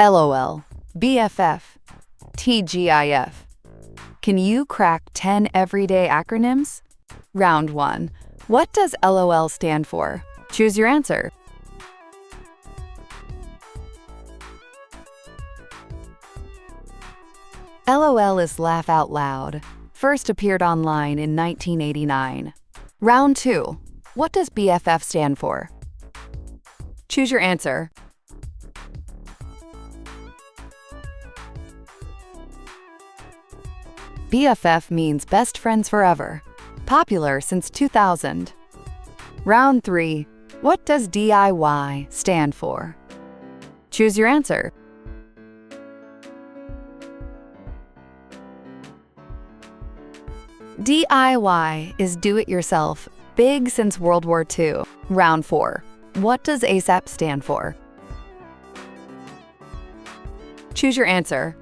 LOL, BFF, TGIF. Can you crack 10 everyday acronyms? Round 1. What does LOL stand for? Choose your answer. LOL is laugh out loud. First appeared online in 1989. Round 2. What does BFF stand for? Choose your answer. BFF means best friends forever. Popular since 2000. Round 3. What does DIY stand for? Choose your answer. DIY is do-it-yourself, big since World War II. Round 4. What does ASAP stand for? Choose your answer.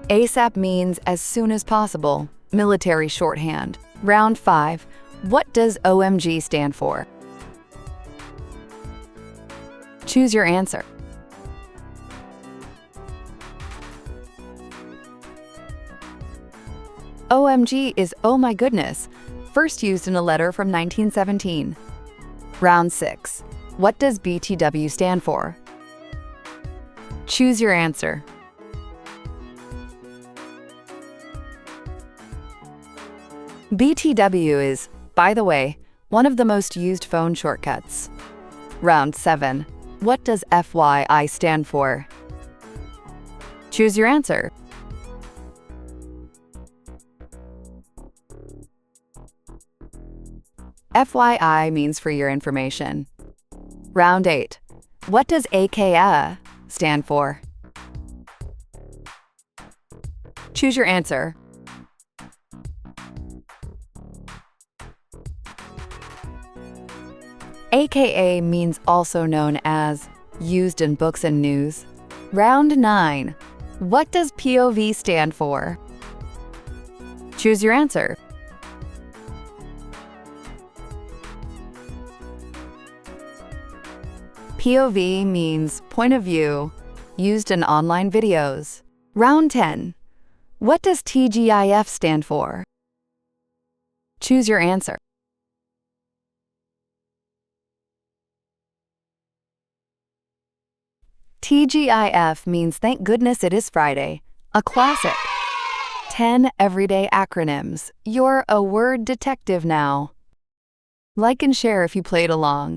ASAP means as soon as possible, military shorthand. Round 5. What does OMG stand for? Choose your answer. OMG is oh my goodness, first used in a letter from 1917. Round 6. What does BTW stand for? Choose your answer. BTW is, by the way, one of the most used phone shortcuts. Round 7. What does FYI stand for? Choose your answer. FYI means for your information. Round 8. What does AKA stand for? Choose your answer. AKA means also known as used in books and news. Round 9. What does POV stand for? Choose your answer. POV means point of view, used in online videos. Round 10. What does TGIF stand for? Choose your answer. TGIF means thank goodness it is Friday, a classic. 10 everyday acronyms. You're a word detective now. Like and share if you played along.